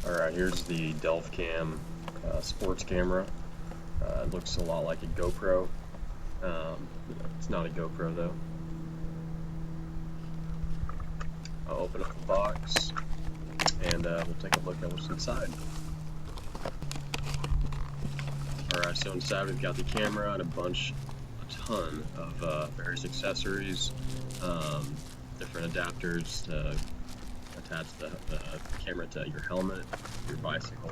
Alright, here's the Delvcam sports camera. It looks a lot like a GoPro. It's not a GoPro though. I'll open up the box and we'll take a look at what's inside. Alright, so inside we've got the camera and a ton of various accessories, different adapters to attach the camera to your helmet, your bicycle,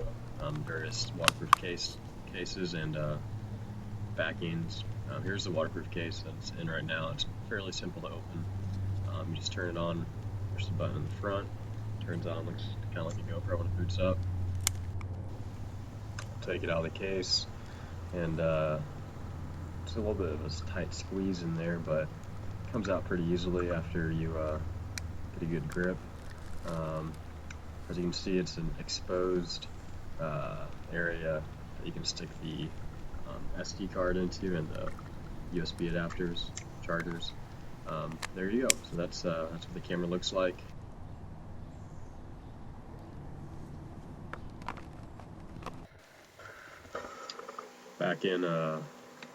various waterproof cases and backings. Here's the waterproof case that's in right now. It's fairly simple to open. You just turn it on, push the button in the front, turns on, looks kind of like a GoPro when it boots up. Take it out of the case, and it's a little bit of a tight squeeze in there, but it comes out pretty easily after you get a good grip. As you can see, it's an exposed area that you can stick the SD card into and the USB adapters, chargers. There you go. So that's what the camera looks like. Back in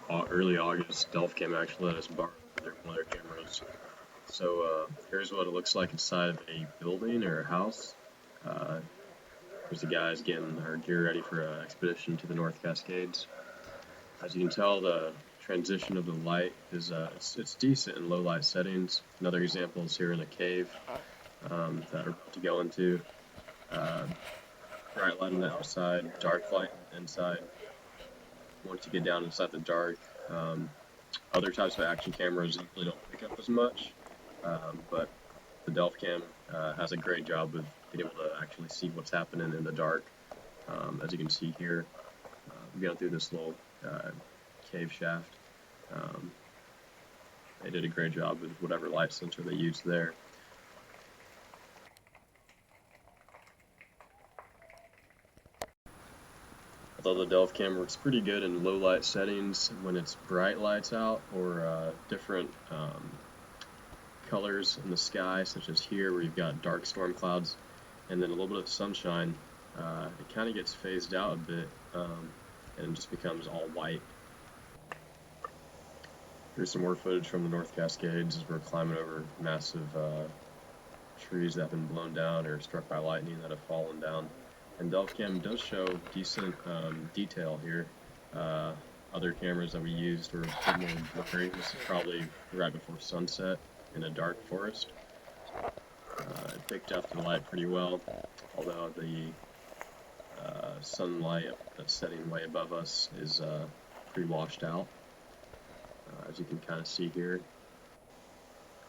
early August, Delvcam actually let us borrow one of their cameras. So here's what it looks like inside of a building or a house. Here's the guys getting their gear ready for an expedition to the North Cascades. As you can tell, the transition of the light is it's decent in low light settings. Another example is here in a cave that we're about to go into. Bright light on the outside, dark light inside. Once you get down inside the dark, other types of action cameras usually don't pick up as much, but the Delvcam has a great job of being able to actually see what's happening in the dark. As you can see here, we've gone through this little cave shaft. They did a great job with whatever light sensor they used there. Although the Delvcam works pretty good in low light settings when it's bright lights out or different colors in the sky, such as here where you've got dark storm clouds and then a little bit of sunshine, it kind of gets phased out a bit and just becomes all white. Here's some more footage from the North Cascades as we're climbing over massive trees that have been blown down or struck by lightning that have fallen down. And Delvcam does show decent detail here. Other cameras that we used were a bit more blurry. This is probably right before sunset in a dark forest. It picked up the light pretty well, although the sunlight that's setting way above us is pretty washed out. As you can kind of see here,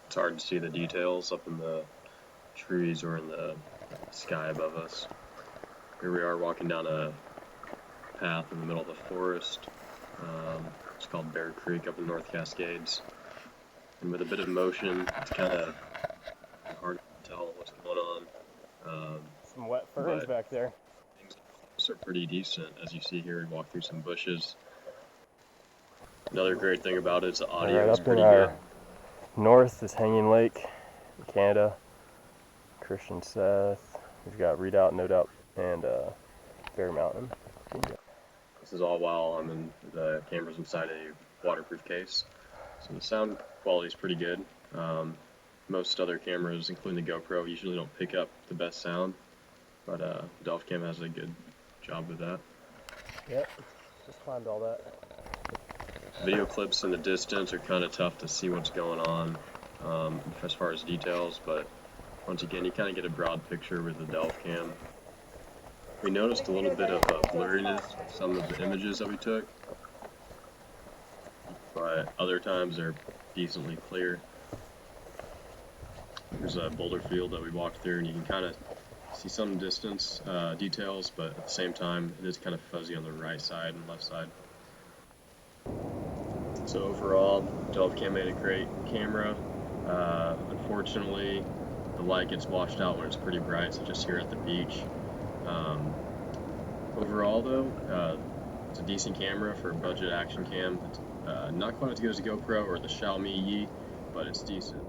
it's hard to see the details up in the trees or in the sky above us. Here we are walking down a path in the middle of the forest. It's called Bear Creek up in North Cascades. And with a bit of motion, it's kind of hard to tell what's going on. Some wet ferns back there. Things are pretty decent. As you see here, we walk through some bushes. Another great thing about it is the audio is pretty good. North is Hanging Lake in Canada. Christian Seth. We've got Redoubt, No Doubt, and Bear Mountain. This is all while I'm in the camera's inside a waterproof case. So the sound quality is pretty good. Most other cameras, including the GoPro, usually don't pick up the best sound, but Delvcam has a good job with that. Yep, just climbed all that. Video clips in the distance are kind of tough to see what's going on as far as details, but once again, you kind of get a broad picture with the Delvcam. We noticed a little bit of blurriness in some of the images that we took, but other times they're decently clear. There's a boulder field that we walked through, and you can kind of see some distance details, but at the same time, it is kind of fuzzy on the right side and left side. So overall, Delvcam made a great camera. Unfortunately, the light gets washed out when it's pretty bright, such as here at the beach. Overall though, it's a decent camera for a budget action cam. It's not quite as good as a GoPro or the Xiaomi Yi, but it's decent.